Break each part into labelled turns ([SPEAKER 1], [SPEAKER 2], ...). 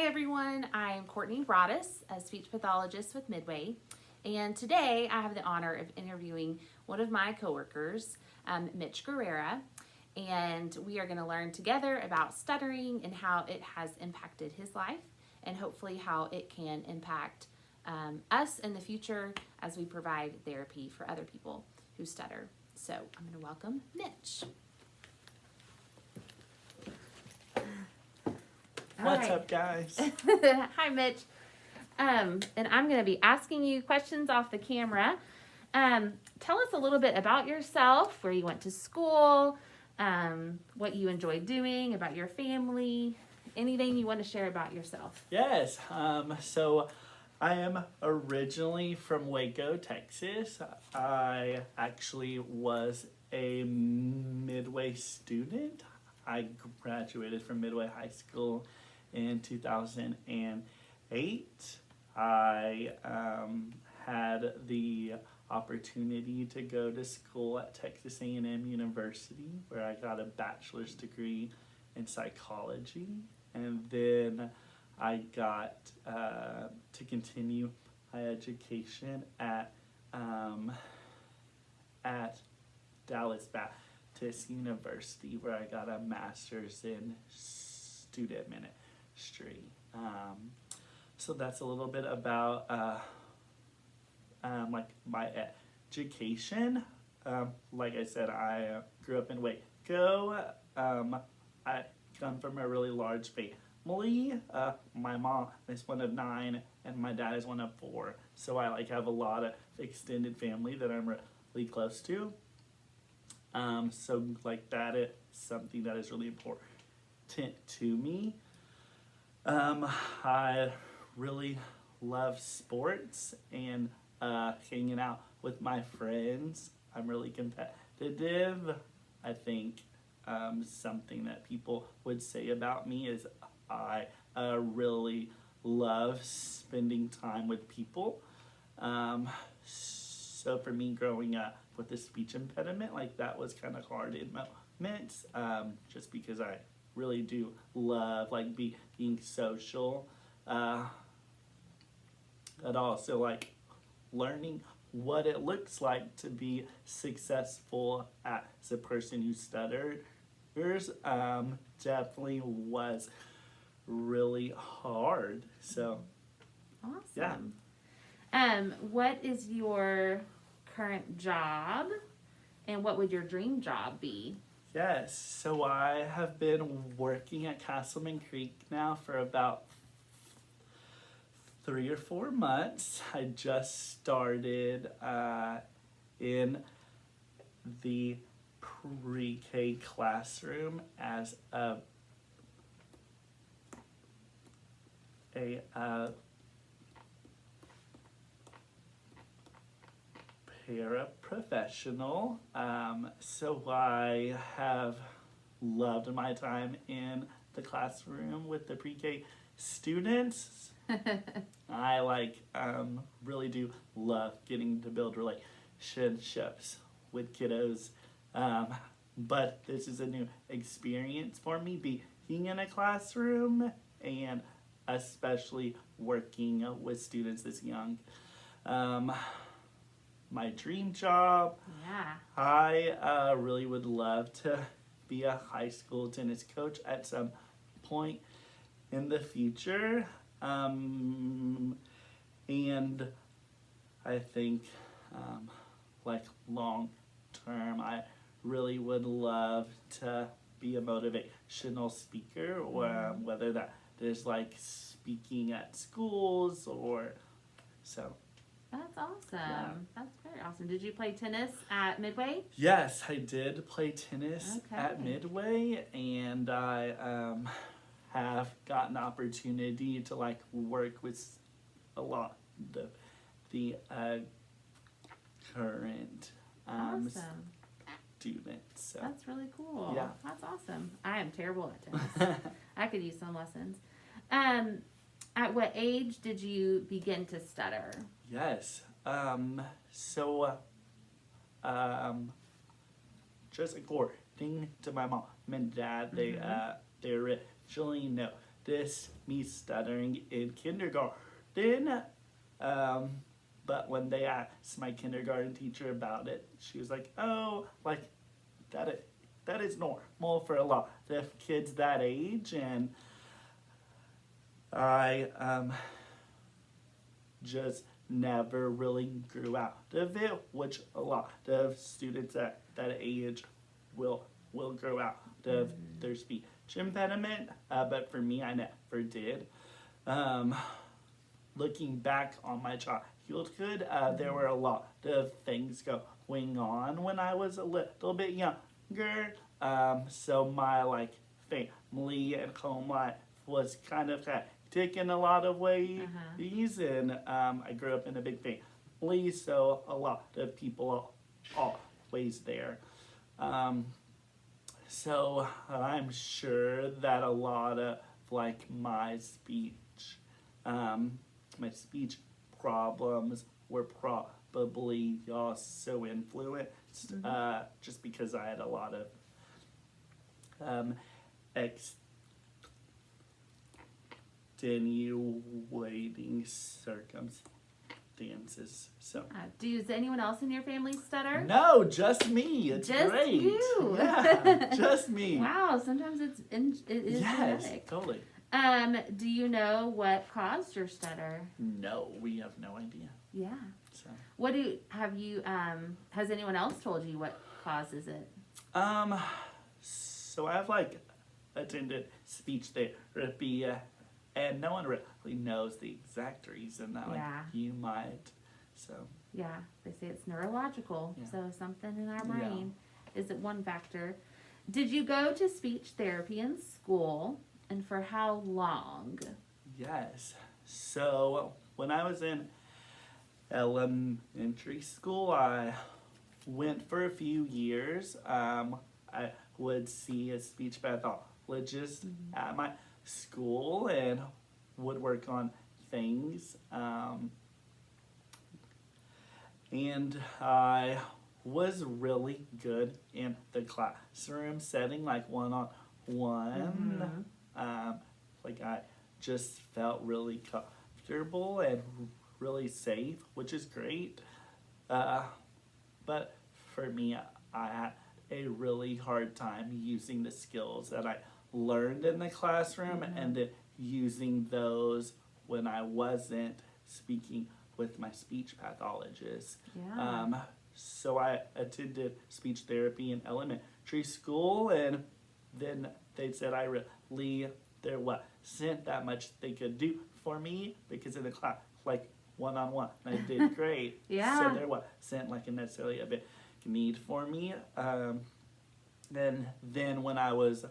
[SPEAKER 1] everyone, I'm Courtney Broaddus, a speech pathologist with Midway, and today I have the honor of interviewing one of my coworkers, Mitch Guerrera, and we are going to learn together about stuttering and how it has impacted his life, and hopefully how it can impact us in the future as we provide therapy for other people who stutter. So I'm going to welcome Mitch.
[SPEAKER 2] What's up, guys?
[SPEAKER 1] Hi, Mitch. And I'm going to be asking you questions off the camera. Tell us a little bit about yourself, where you went to school, what you enjoy doing, about your family, anything you want to share about yourself.
[SPEAKER 2] Yes, so I am originally from Waco, Texas. I actually was a Midway student. I graduated from Midway High School in 2008. I had the opportunity to go to school at Texas A&M University, where I got a bachelor's degree in psychology, and then I got to continue my education at Dallas Baptist University, where I got a master's in student ministry. So that's a little bit about like my education. Like I said, I grew up in Waco. I come from a really large family. My mom is one of 9, and my dad is one of 4. So I have a lot of extended family that I'm really close to. So that is something that is really important to me. I really love sports and hanging out with my friends. I'm really competitive. I think something that people would say about me is I really love spending time with people. So for me, growing up with a speech impediment, that was kind of hard in moments, just because I really do love being social, but also learning what it looks like to be successful as a person who stutters. Definitely was really hard. So
[SPEAKER 1] Awesome. What is your current job, and what would your dream job be?
[SPEAKER 2] Yes, so I have been working at Castleman Creek now for about 3 or 4 months. I just started in the pre-K classroom as a paraprofessional. So I have loved my time in the classroom with the pre-K students. I really do love getting to build relationships with kiddos. But this is a new experience for me, being in a classroom and especially working with students this young. My dream job.
[SPEAKER 1] Yeah.
[SPEAKER 2] I really would love to be a high school tennis coach at some point in the future. And I think long term, I really would love to be a motivational speaker, or whether that is speaking at schools or so.
[SPEAKER 1] That's awesome.
[SPEAKER 2] Yeah.
[SPEAKER 1] That's very awesome. Did you play tennis at Midway?
[SPEAKER 2] Yes, I did play tennis at Midway, and I have gotten the opportunity to work with a lot of the current students. So.
[SPEAKER 1] That's really cool.
[SPEAKER 2] Yeah.
[SPEAKER 1] That's awesome. I am terrible at tennis. I could use some lessons. At what age did you begin to stutter?
[SPEAKER 2] Yes. Just according to my mom and dad, they originally practiced me stuttering in kindergarten. But when they asked my kindergarten teacher about it, she was like, "Oh, like that is normal for a lot of kids that age." And I just never really grew out of it, which a lot of students at that age will grow out of their speech impediment. But for me, I never did. Looking back on my childhood, there were a lot of things going on when I was a little bit younger. So my like family and home life was kind of hectic in a lot of ways, and I grew up in a big family, so a lot of people are always there. So I'm sure that a lot of like my speech problems were probably also influenced just because I had a lot of extenuating circumstances. So
[SPEAKER 1] Does anyone else in your family stutter?
[SPEAKER 2] no, just me. It's
[SPEAKER 1] Just
[SPEAKER 2] great.
[SPEAKER 1] you.
[SPEAKER 2] Yeah, just me.
[SPEAKER 1] Wow, sometimes it is
[SPEAKER 2] Yes,
[SPEAKER 1] genetic.
[SPEAKER 2] totally.
[SPEAKER 1] Do you know what caused your stutter?
[SPEAKER 2] No, we have no idea.
[SPEAKER 1] Yeah.
[SPEAKER 2] So
[SPEAKER 1] Has anyone else told you what causes it?
[SPEAKER 2] so I've like attended speech therapy, and no one really knows the exact reason that you might. So
[SPEAKER 1] Yeah, they say it's neurological, so something in our brain is one factor. Did you go to speech therapy in school, and for how long?
[SPEAKER 2] yes. So when I was in elementary school, I went for a few years. I would see a speech pathologist at my school and would work on things. And I was really good in the classroom setting, like one-on-one. Like I just felt really comfortable and really safe, which is great. But for me, I had a really hard time using the skills that I learned in the classroom and then using those when I wasn't speaking with my speech pathologist.
[SPEAKER 1] Yeah.
[SPEAKER 2] So I attended speech therapy in elementary school, and then they said there wasn't that much they could do for me because in the class, like one-on-one, I did great.
[SPEAKER 1] Yeah.
[SPEAKER 2] So there wasn't like necessarily a big need for me. Then when I was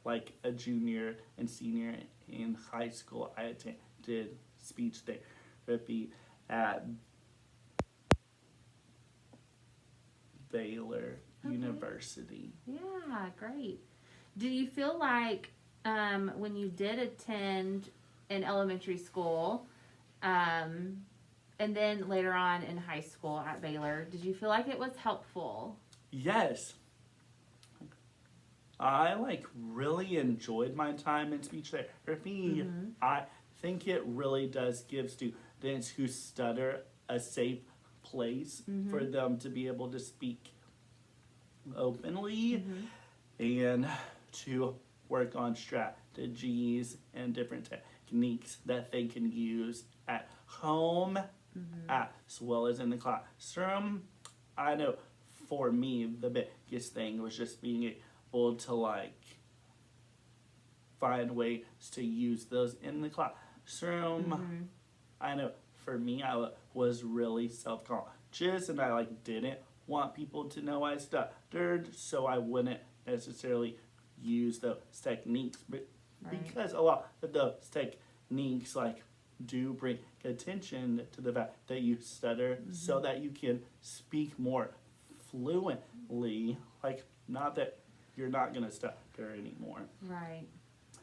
[SPEAKER 2] like a junior and senior in high school, I attended speech therapy at Baylor University.
[SPEAKER 1] Yeah, great. Do you feel like when you did attend in elementary school, and then later on in high school at Baylor, did you feel like it was helpful?
[SPEAKER 2] Yes. I like really enjoyed my time in speech therapy. I think it really does give students who stutter a safe place for them to be able to speak openly and to work on strategies and different techniques that they can use at home as well as in the classroom. I know for me, the biggest thing was just being able to like find ways to use those in the classroom. I know for me, I was really self-conscious and I like didn't want people to know I stuttered, so I wouldn't necessarily use those techniques, but because a lot of those techniques like do bring attention to the fact that you stutter so that you can speak more fluently, like not that you're not gonna stutter anymore.
[SPEAKER 1] Right.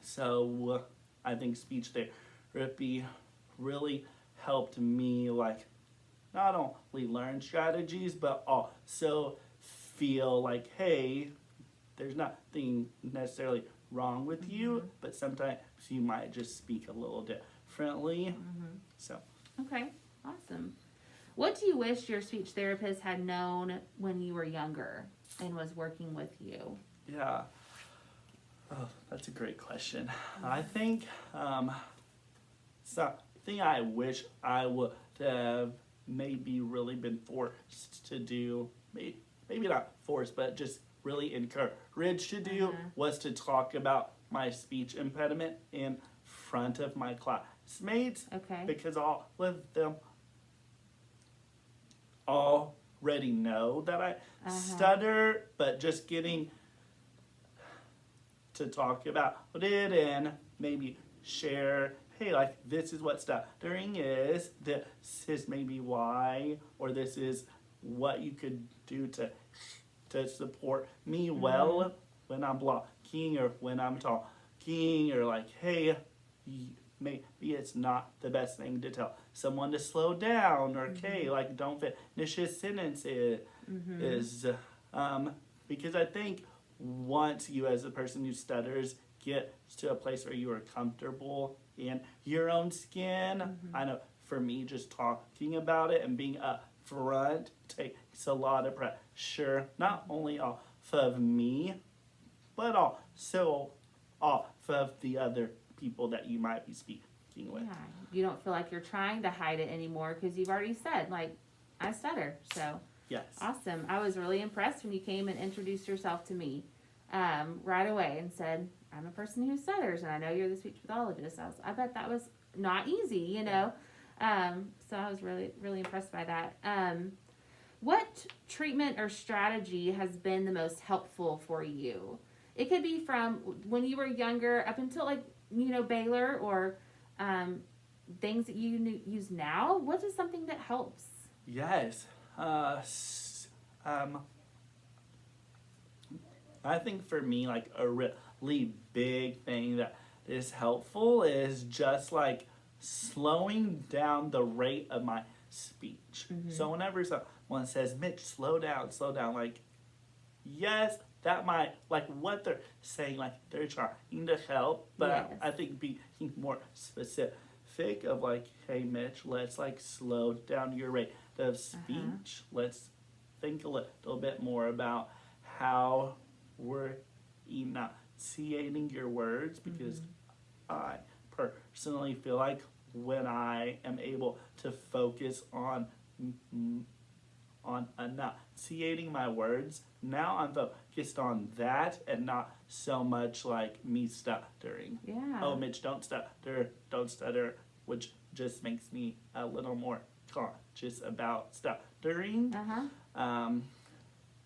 [SPEAKER 2] So I think speech therapy really helped me like not only learn strategies but also feel like, hey, there's nothing necessarily wrong with you, but sometimes so you might just speak a little differently. So
[SPEAKER 1] Okay, awesome. What do you wish your speech therapist had known when you were younger and was working with you?
[SPEAKER 2] yeah, oh, that's a great question. I think something I wish I would have maybe really been forced to do, maybe not forced, but just really encouraged to do, was to talk about my speech impediment in front of my classmates.
[SPEAKER 1] Okay.
[SPEAKER 2] Because all of them already know that I stutter, but just getting to talk about it and maybe share, hey, like, this is what stuttering is, this is maybe why, or this is what you could do to support me well when I'm blocking or when I'm talking, or like, hey, maybe it's not the best thing to tell someone to slow down, or okay, like, don't finish his sentence is because I think once you, as a person who stutters, get to a place where you are comfortable in your own skin, I know for me, just talking about it and being upfront takes a lot of pressure, not only off of me, but also off of the other people that you might be speaking with.
[SPEAKER 1] Yeah, you don't feel like you're trying to hide it anymore because you've already said, like, I stutter. So
[SPEAKER 2] Yes.
[SPEAKER 1] awesome. I was really impressed when you came and introduced yourself to me right away and said, I'm a person who stutters and I know you're the speech pathologist. I bet that was not easy, you know. So I was really, really impressed by that. What treatment or strategy has been the most helpful for you? It could be from when you were younger up until, like, you know, Baylor, or things that you use now. What is something that helps?
[SPEAKER 2] Yes. I think for me, like, a really big thing that is helpful is just like slowing down the rate of my speech. So whenever someone says, Mitch, slow down, like, yes, that might, like, what they're saying, like, they're trying to help, but
[SPEAKER 1] Yes.
[SPEAKER 2] I think being more specific of, like, hey, Mitch, let's, like, slow down your rate of speech. Let's think a little bit more about how we're enunciating your words, because I personally feel like when I am able to focus on enunciating my words, now I'm focused on that and not so much like me stuttering.
[SPEAKER 1] Yeah.
[SPEAKER 2] Oh, Mitch, don't stutter, which just makes me a little more conscious about stuttering.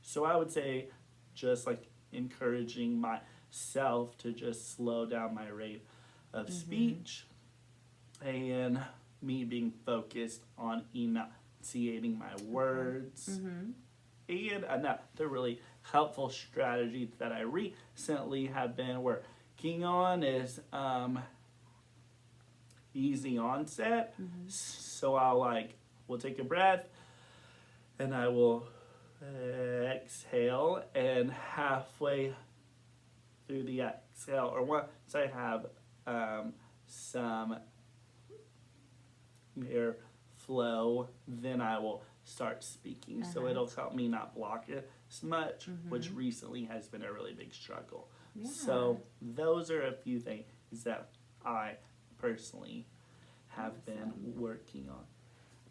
[SPEAKER 2] So I would say just like encouraging myself to just slow down my rate of speech, and me being focused on enunciating my words. And another really helpful strategy that I recently have been working on is easy onset. So we'll take a breath and I will exhale, and halfway through the exhale, or once I have some air flow, then I will start speaking. So it'll help me not block it as much, which recently has been a really big struggle.
[SPEAKER 1] Yeah.
[SPEAKER 2] So those are a few things that I personally have been working on.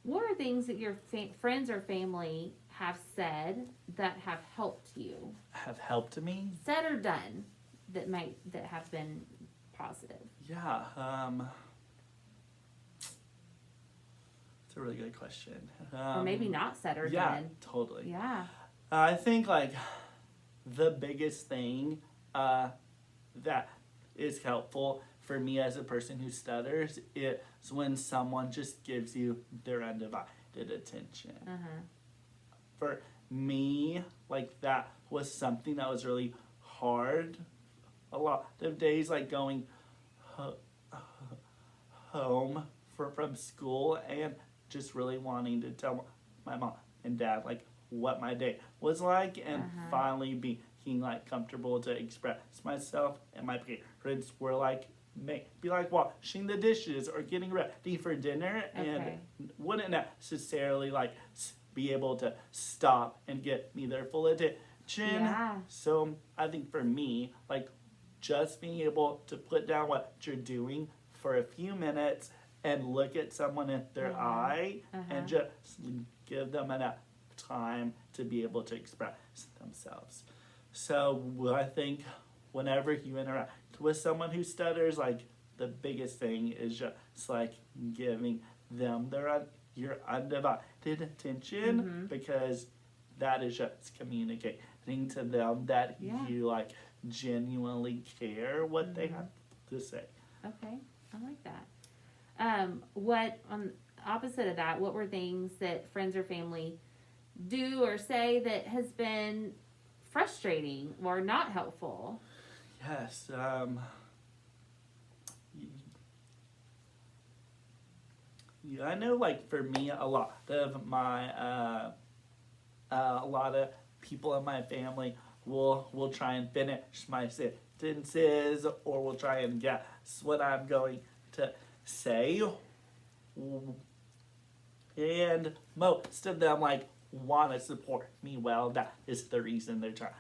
[SPEAKER 1] What are things that your friends or family have said that have helped you?
[SPEAKER 2] Have helped me?
[SPEAKER 1] Said or done that have been positive?
[SPEAKER 2] Yeah, it's a really good question.
[SPEAKER 1] Or maybe not said or
[SPEAKER 2] yeah,
[SPEAKER 1] done.
[SPEAKER 2] totally.
[SPEAKER 1] Yeah.
[SPEAKER 2] I think like the biggest thing that is helpful for me as a person who stutters is when someone just gives you their undivided attention. For me, like, that was something that was really hard. A lot of days, like going home from school and just really wanting to tell my mom and dad like what my day was like, and finally being like comfortable to express myself, and my parents were like, be like washing the dishes or getting ready for dinner,
[SPEAKER 1] Okay.
[SPEAKER 2] and wouldn't necessarily like be able to stop and get me their full attention.
[SPEAKER 1] Yeah.
[SPEAKER 2] So I think for me, like just being able to put down what you're doing for a few minutes and look at someone in their eye and just give them enough time to be able to express themselves. So I think whenever you interact with someone who stutters, like the biggest thing is just like giving them your undivided attention, because that is just communicating to them that you like genuinely care what they have to say.
[SPEAKER 1] Okay, I like that. What on the opposite of that? What were things that friends or family do or say that has been frustrating or not helpful?
[SPEAKER 2] Yes. Yeah, I know, like for me, a lot of my a lot of people in my family will try and finish my sentences, or will try and guess what I'm going to say, and most of them like want to support me well. That is the reason they're trying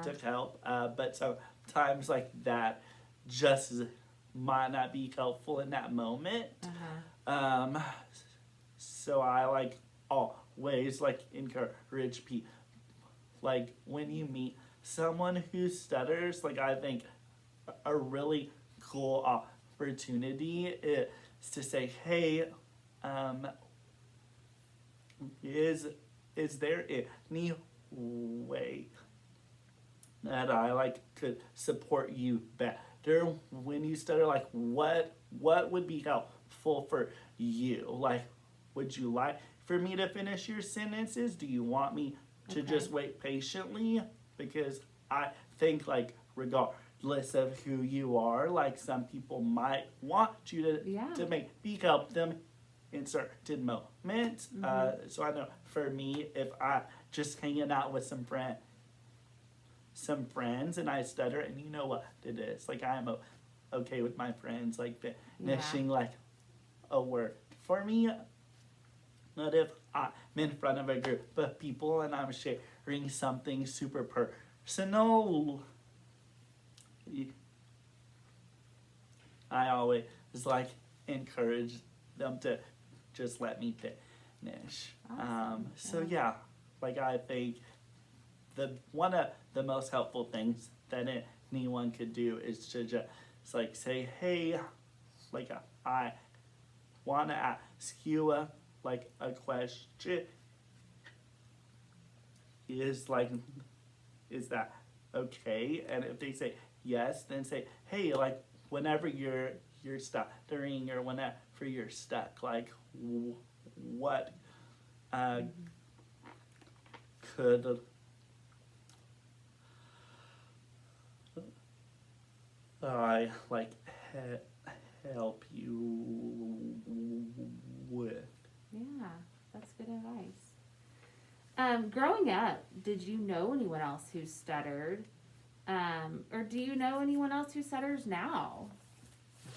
[SPEAKER 2] to help. But sometimes like that just might not be helpful in that moment. So I like always like encourage people, like when you meet someone who stutters, like I think a really cool opportunity is to say, hey, is there any way that I like could support you better when you stutter? Like what would be helpful for you? Like, would you like for me to finish your sentences? Do you want me to just wait patiently? Because I think like regardless of who you are, like some people might want you to maybe help them in certain moments. So I know for me, if I just hanging out with some friends and I stutter, and you know what it is, like I am okay with my friends like finishing like a word for me. Not if I'm in front of a group of people and I'm sharing something super personal. I always like encourage them to just let me finish.
[SPEAKER 1] Awesome.
[SPEAKER 2] So yeah, like I think one of the most helpful things that anyone could do is to just like say, hey, like I want to ask you a question. Is that okay? And if they say yes, then say, hey, like whenever you're stuttering or whenever you're stuck, like what could I like help you with?
[SPEAKER 1] Yeah, that's good advice. Growing up, did you know anyone else who stuttered? Or do you know anyone else who stutters now?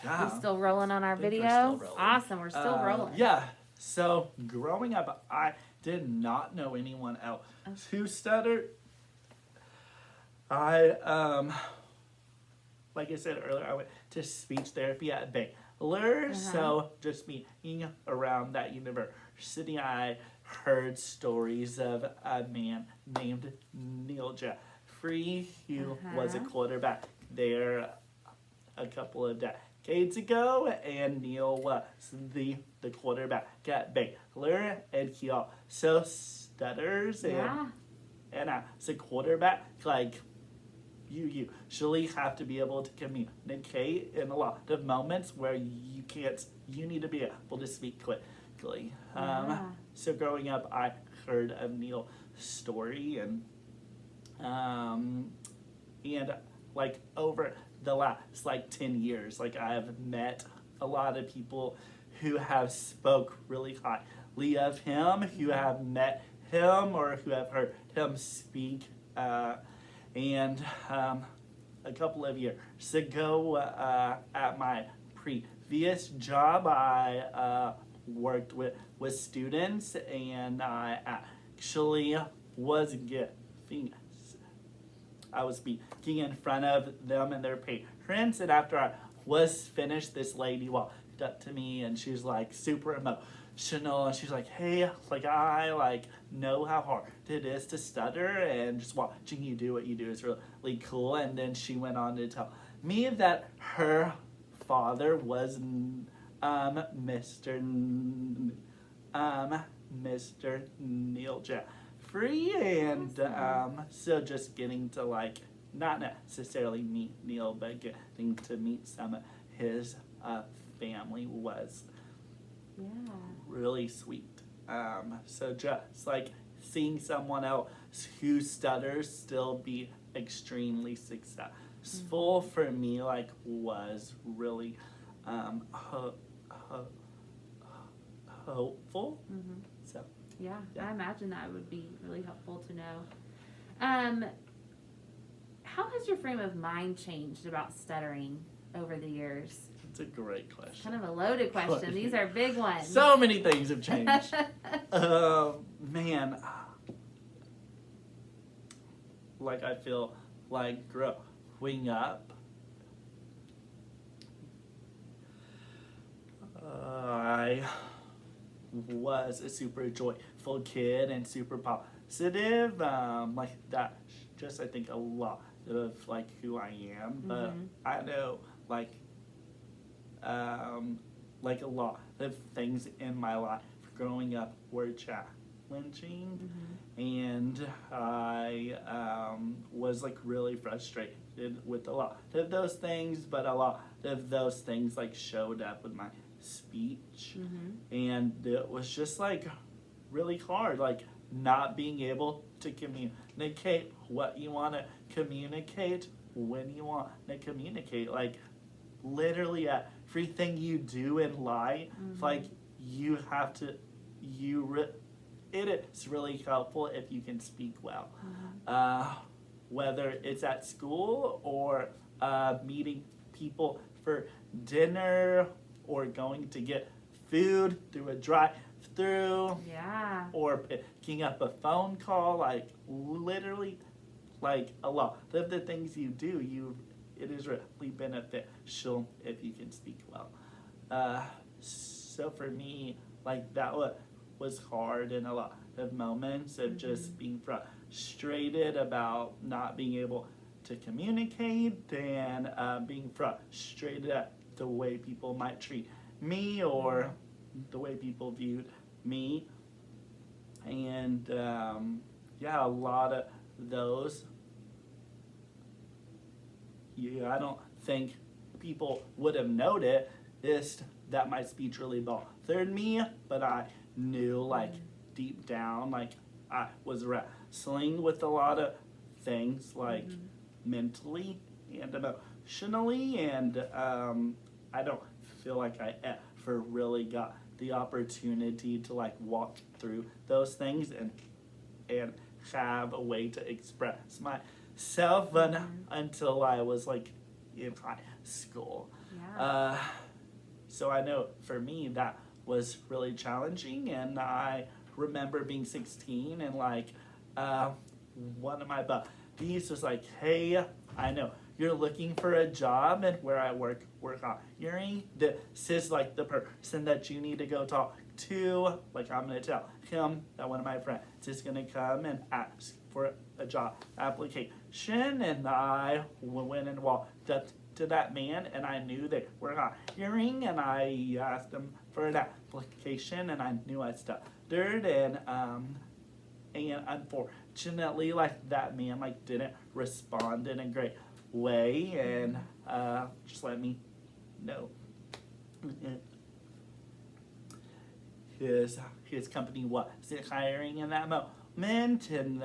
[SPEAKER 2] Yeah.
[SPEAKER 1] We still rolling on our
[SPEAKER 2] I think we're
[SPEAKER 1] video?
[SPEAKER 2] still rolling.
[SPEAKER 1] Awesome, we're still rolling.
[SPEAKER 2] Yeah. So growing up, I did not know anyone else who stuttered. Like I said earlier, I went to speech therapy at Baylor. So just being around that university, I heard stories of a man named Neil Jeffrey, who was a quarterback there a couple of decades ago, and Neil was the quarterback at Baylor, and he also stutters, and as a quarterback, like you usually have to be able to communicate in a lot of moments where you need to be able to speak quickly. So growing up, I heard of Neil's story, and like over the last like 10 years, like I have met a lot of people who have spoke really highly of him, who have met him or who have heard him speak, and a couple of years ago at my previous job. I worked with students, and I actually was giving, I was speaking in front of them and their parents, and after I was finished, this lady walked up to me, and she was like super emotional, and she's like, hey, like I like know how hard it is to stutter, and just watching you do what you do is really cool. And then she went on to tell me that her father was Mr. Neil Jeffrey, and so just getting to like not necessarily meet Neil, but getting to meet some of his family was really sweet. So just like seeing someone else who stutters still be extremely successful for me, like was really hopeful. So
[SPEAKER 1] Yeah, I imagine that would be really helpful to know. How has your frame of mind changed about stuttering over the years?
[SPEAKER 2] it's a great question.
[SPEAKER 1] Kind of a loaded question. These are big ones.
[SPEAKER 2] So many things have changed. Man, like I feel like growing up, I was a super joyful kid and super positive. Like that, just I think a lot of like who I am. But I know like a lot of things in my life growing up were challenging, and I was like really frustrated with a lot of those things. But a lot of those things like showed up with my speech, and it was just like really hard, like not being able to communicate what you want to communicate when you want to communicate. Like literally everything you do in life, like you have to, it is really helpful if you can speak well, whether it's at school or meeting people for dinner or going to get food through a drive-through, or picking up a phone call. Like literally, like a lot of the things you do, it is really beneficial if you can speak well. So for me, like that was hard in a lot of moments of just being frustrated about not being able to communicate, and being frustrated at the way people might treat me or the way people viewed me. And a lot of those, I don't think people would have noticed that my speech really bothered me, but I knew like deep down, like I was wrestling with a lot of things, like mentally and emotionally, and I don't feel like I ever really got the opportunity to like walk through those things and have a way to express myself until I was like in high school. So I know for me that was really challenging, and I remember being 16 and like one of my buddies was like, hey, I know you're looking for a job, and where I work hiring. This is like the person that you need to go talk to. Like I'm gonna tell him that one of my friends is gonna come and ask for a job application. And I went and walked up to that man, and I knew they were hiring, and I asked him for an application, and I knew I stuttered, and unfortunately, like that man like didn't respond in a great way, and just let me know his company wasn't hiring in that moment, and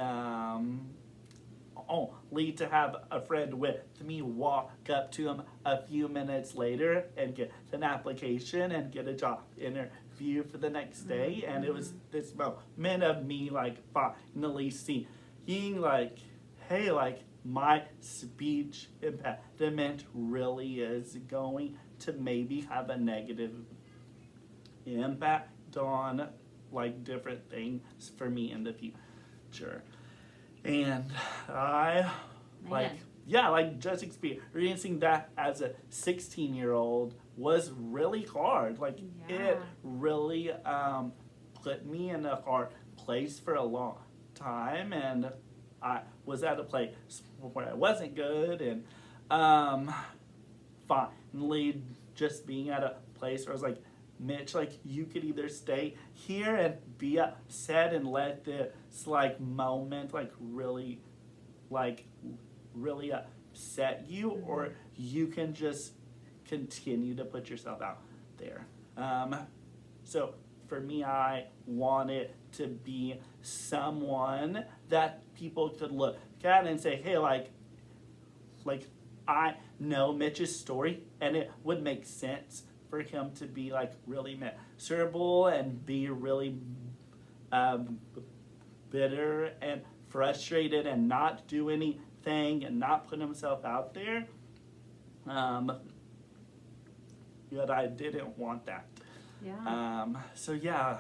[SPEAKER 2] only to have a friend with me walk up to him a few minutes later and get an application and get a job interview for the next day. And it was this moment of me like finally seeing like, hey, like my speech impediment really is going to maybe have a negative impact on like different things for me in the future. And I like,
[SPEAKER 1] Man.
[SPEAKER 2] yeah, like just experiencing that as a 16-year-old was really hard. Like
[SPEAKER 1] Yeah.
[SPEAKER 2] it really put me in a hard place for a long time, and I was at a place where I wasn't good, and finally just being at a place where I was like, Mitch, like you could either stay here and be upset and let this like moment like really upset you, or you can just continue to put yourself out there. So for me, I wanted to be someone that people could look at and say, hey, like I know Mitch's story, and it would make sense for him to be like really miserable and be really bitter and frustrated and not do anything and not put himself out there. But I didn't want that.
[SPEAKER 1] Yeah.
[SPEAKER 2] So yeah,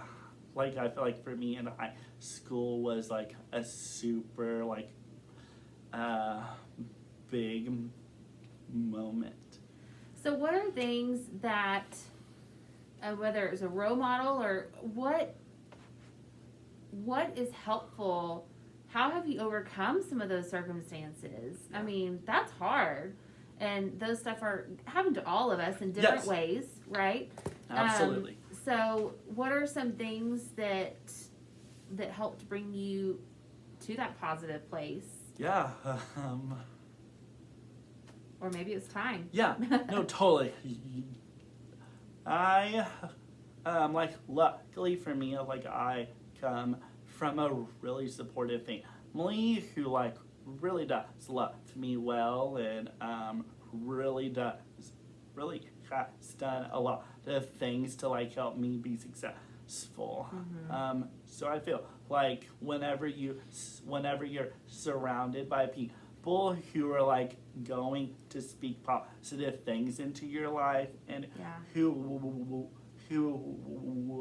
[SPEAKER 2] like I feel like for me in high school was like a super like big moment.
[SPEAKER 1] So what are things that, whether it was a role model or what is helpful? How have you overcome some of those circumstances? I mean, that's hard. And those stuff happen to all of us in different
[SPEAKER 2] Yes.
[SPEAKER 1] ways, right?
[SPEAKER 2] Absolutely.
[SPEAKER 1] So what are some things that helped bring you to that positive place?
[SPEAKER 2] Yeah.
[SPEAKER 1] Or maybe it's time.
[SPEAKER 2] Yeah. No, totally. I like luckily for me, like I come from a really supportive family who like really does love me well, and really has done a lot of things to like help me be successful. So I feel like whenever you're surrounded by people who are like going to speak positive things into your life, and
[SPEAKER 1] Yeah.
[SPEAKER 2] who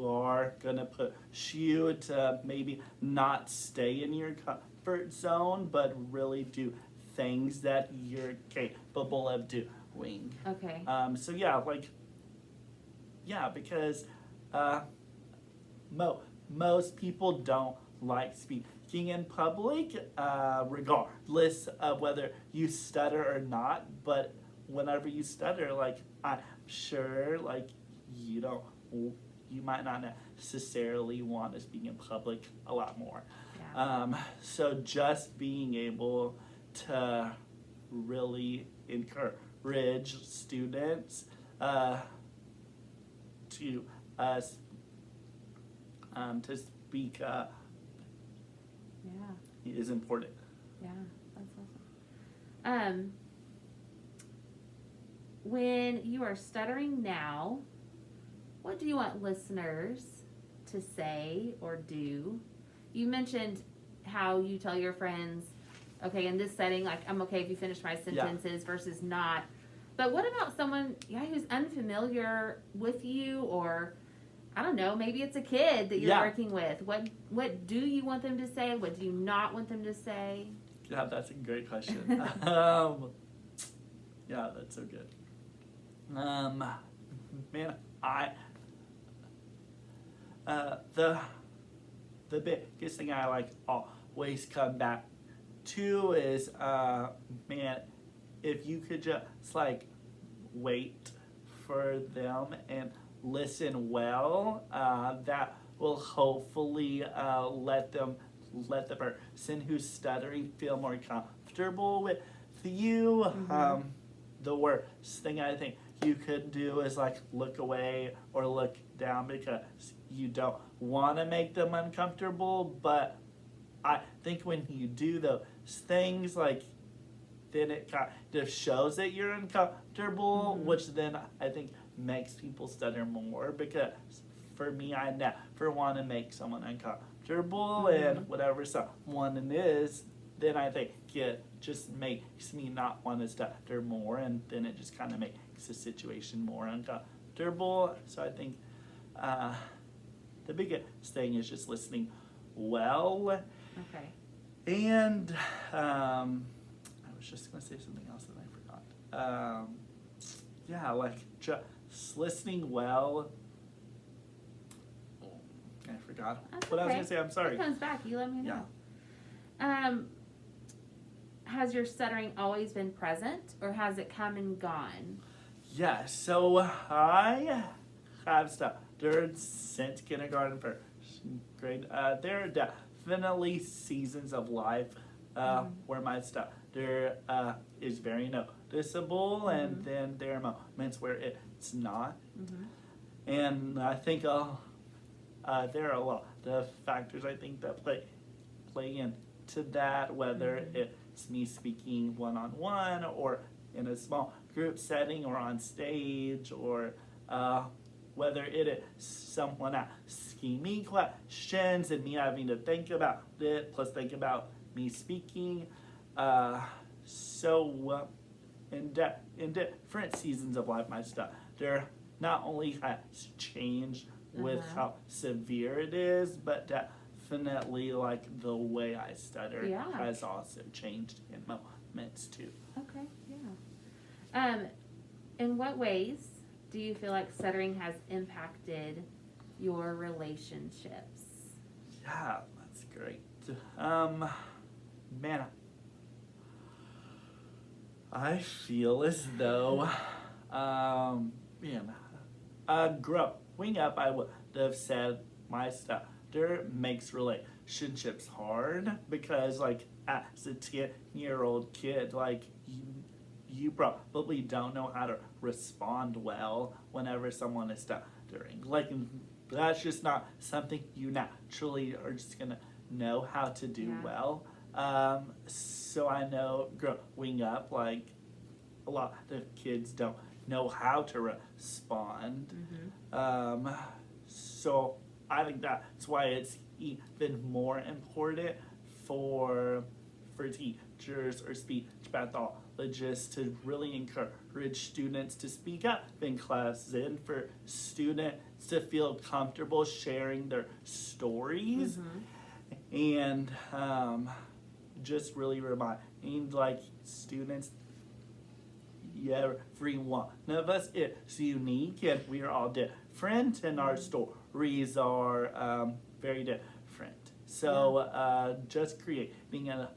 [SPEAKER 2] are gonna push you to maybe not stay in your comfort zone, but really do things that you're capable of doing.
[SPEAKER 1] Okay.
[SPEAKER 2] So yeah, because most people don't like speaking in public, regardless of whether you stutter or not. But whenever you stutter, like I'm sure, like you might not necessarily want to speak in public a lot more.
[SPEAKER 1] Yeah.
[SPEAKER 2] So just being able to really encourage students to speak up
[SPEAKER 1] Yeah.
[SPEAKER 2] is important.
[SPEAKER 1] Yeah. That's awesome. When you are stuttering now, what do you want listeners to say or do? You mentioned how you tell your friends, okay, in this setting, like, I'm okay if you finish my sentences versus not. But what about someone who's unfamiliar with you, or, I don't know, maybe it's a kid that you're working with. What do you want them to say? What do you not want them to say?
[SPEAKER 2] Yeah, that's a great question. Yeah, that's so good. Man, the biggest thing I like always come back to is, man, if you could just like wait for them and listen well, that will hopefully let the person who's stuttering feel more comfortable with you. The worst thing I think you could do is like look away or look down because you don't want to make them uncomfortable. But I think when you do those things, like then it kind of shows that you're uncomfortable, which then I think makes people stutter more, because for me, I never want to make someone uncomfortable, and whatever someone is, then I think it just makes me not want to stutter more, and then it just kind of makes the situation more uncomfortable. So I think the biggest thing is just listening well.
[SPEAKER 1] Okay.
[SPEAKER 2] And I was just going to say something else that I forgot. Yeah, like just listening well. I forgot
[SPEAKER 1] That's
[SPEAKER 2] what I was
[SPEAKER 1] okay.
[SPEAKER 2] going to say. I'm sorry.
[SPEAKER 1] It comes back. You let me know.
[SPEAKER 2] Yeah.
[SPEAKER 1] Has your stuttering always been present, or has it come and gone?
[SPEAKER 2] Yeah, so I have stuttered since kindergarten, first grade. There are definitely seasons of life where my stutter is very noticeable, and then there are moments where it's not. And I think there are a lot of factors I think that play into that, whether it's me speaking one-on-one or in a small group setting or on stage, or whether it is someone asking me questions and me having to think about it, plus think about me speaking. So in different seasons of life, my stutter not only has changed with how severe it is, but definitely like the way I stutter has also changed in moments too.
[SPEAKER 1] Okay, yeah. In what ways do you feel like stuttering has impacted your relationships?
[SPEAKER 2] Yeah, that's great. Man, I feel as though, growing up, I would have said my stutter makes relationships hard because, like, as a 10-year-old kid, like, you probably don't know how to respond well whenever someone is stuttering. Like, that's just not something you naturally are just gonna know how to do well. So I know growing up, like, a lot of kids don't know how to respond. So I think that's why it's even more important for teachers or speech pathologists to really encourage students to speak up in class, and for students to feel comfortable sharing their stories, and just really remind like students, every one of us is unique, and we are all different, and our stories are very different. So just creating a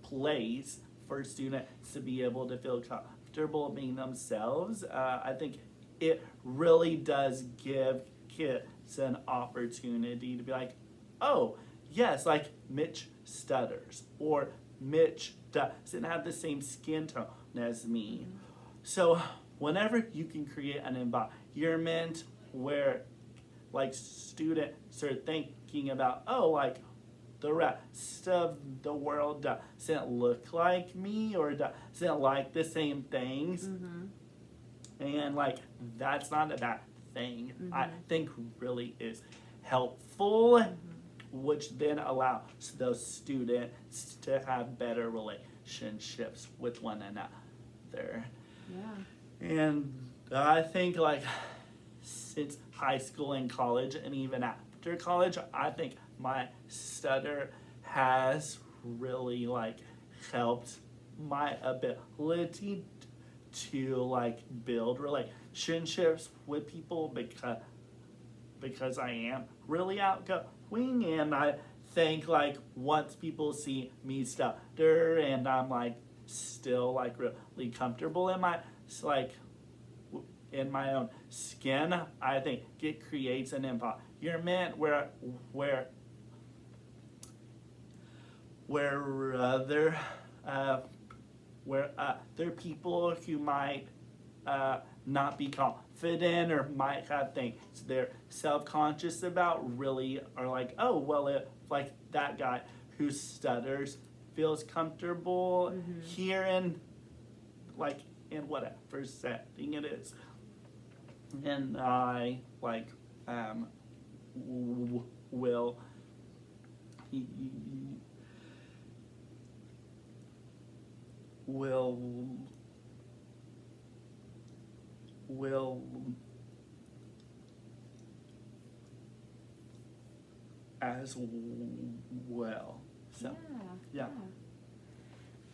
[SPEAKER 2] place for students to be able to feel comfortable being themselves, I think it really does give kids an opportunity to be like, oh, yes, like Mitch stutters, or Mitch doesn't have the same skin tone as me. So whenever you can create an environment where, like, students are thinking about, oh, like, the rest of the world doesn't look like me or doesn't like the same things, and, like, that's not a bad thing, I think really is helpful, which then allows those students to have better relationships with one another. And I think, like, since high school and college, and even after college, I think my stutter has really, like, helped my ability to, like, build relationships with people, because I am really outgoing, and I think, like, once people see me stutter and I'm, like, still, like, really comfortable in my, like, in my own skin, I think it creates an environment where other people who might not be confident or might have things they're self-conscious about really are like, oh, well, if, like, that guy who stutters feels comfortable here in, like, in whatever setting it is, and I, like, will will as well. So yeah.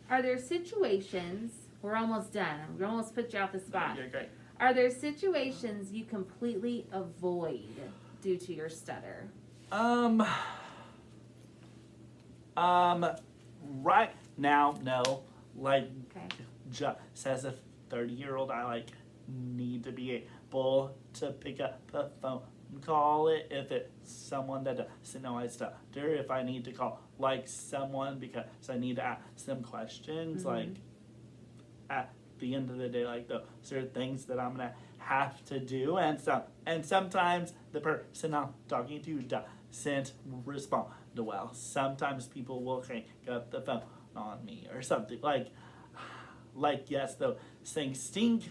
[SPEAKER 1] Are there situations, we're almost done, we're almost put you off the spot.
[SPEAKER 2] You're great.
[SPEAKER 1] Are there situations you completely avoid due to your stutter?
[SPEAKER 2] Right now, no. Like,
[SPEAKER 1] Okay.
[SPEAKER 2] just as a 30-year-old, I like need to be able to pick up a phone, call it if it's someone that doesn't know I stutter. If I need to call like someone because I need to ask them questions, like at the end of the day, like those are things that I'm gonna have to do, and sometimes the person I'm talking to doesn't respond well. Sometimes people will hang up the phone on me or something. Like yes, those things stink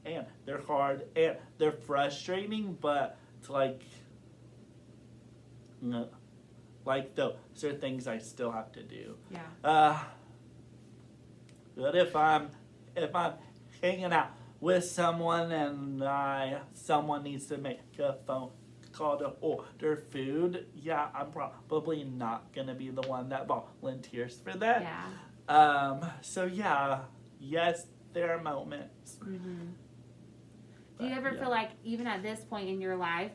[SPEAKER 2] and they're hard and they're frustrating, but it's like those are things I still have to do.
[SPEAKER 1] Yeah.
[SPEAKER 2] But if I'm hanging out with someone and someone needs to make a phone call to order food, yeah, I'm probably not gonna be the one that volunteers for that.
[SPEAKER 1] Yeah.
[SPEAKER 2] So yeah, yes, there are moments.
[SPEAKER 1] Do you ever feel like, even at this point in your life,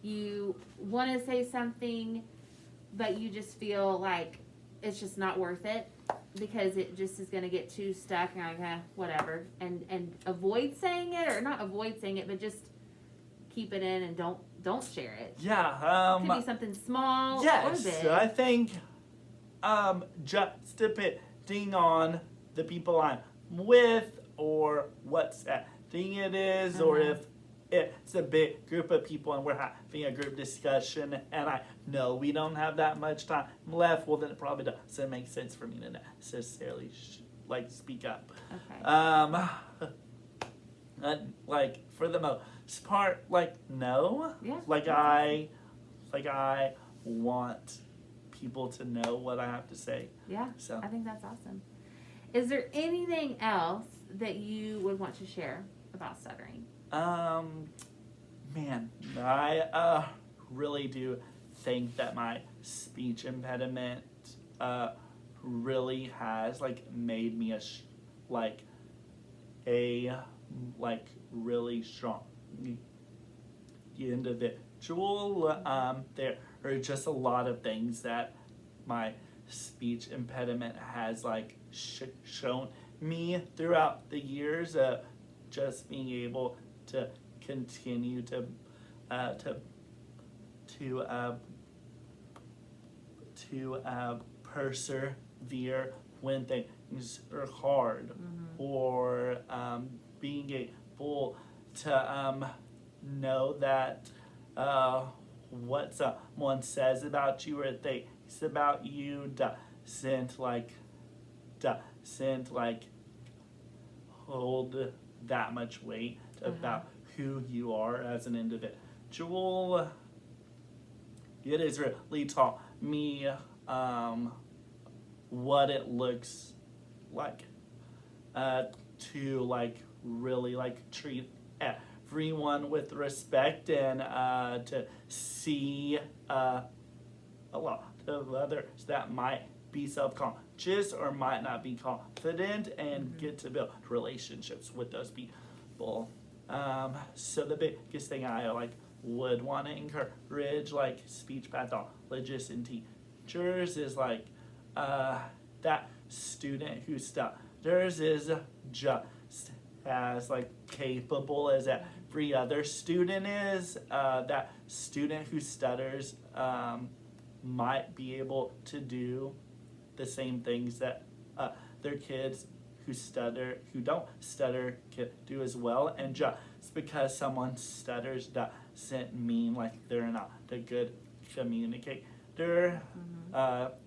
[SPEAKER 1] you want to say something, but you just feel like it's just not worth it because it just is going to get too stuck and like, whatever, and avoid saying it, or not avoid saying it, but just keep it in and don't share it?
[SPEAKER 2] Yeah.
[SPEAKER 1] It could be something small or
[SPEAKER 2] Yes,
[SPEAKER 1] big.
[SPEAKER 2] I think just depending on the people I'm with or what setting it is, or if it's a big group of people and we're having a group discussion and I know we don't have that much time left, well then it probably doesn't make sense for me to necessarily speak up.
[SPEAKER 1] Okay.
[SPEAKER 2] Like for the most part, no.
[SPEAKER 1] Yeah.
[SPEAKER 2] I want people to know what I have to say.
[SPEAKER 1] Yeah.
[SPEAKER 2] So
[SPEAKER 1] I think that's awesome. Is there anything else that you would want to share about stuttering?
[SPEAKER 2] Man, I really do think that my speech impediment really has made me a really strong individual. There are just a lot of things that my speech impediment has shown me throughout the years. Just being able to continue to persevere when things are hard, or being able to know that what someone says about you or thinks about you doesn't hold that much weight about who you are as an individual. It has really taught me what it looks like to really treat everyone with respect, and to see a lot of others that might be self-conscious or might not be confident, and get to build relationships with those people. So the biggest thing I would want to encourage speech pathologists and teachers is that student who stutters is just as capable as every other student is. That student who stutters might be able to do the same things that their kids who don't stutter can do as well. And just because someone stutters doesn't mean they're not a good communicator.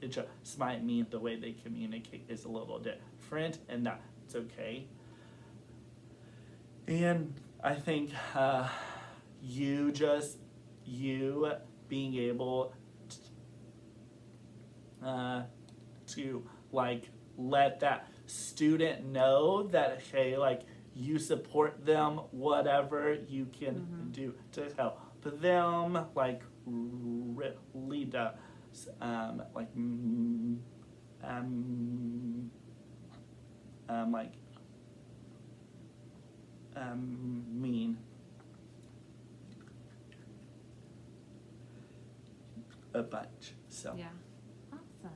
[SPEAKER 2] It just might mean the way they communicate is a little different, and that's okay. And I think you being able to let that student know that, hey, like, you support them, whatever you can do to help them, like, lead us, like, mean a bunch. So
[SPEAKER 1] Yeah. Awesome.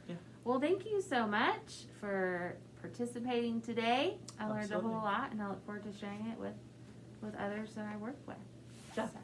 [SPEAKER 2] Yeah.
[SPEAKER 1] Well, thank you so much for participating today. I learned a
[SPEAKER 2] Absolutely.
[SPEAKER 1] whole lot, and I look forward to sharing it with others that I work with.
[SPEAKER 2] Yeah.
[SPEAKER 1] So.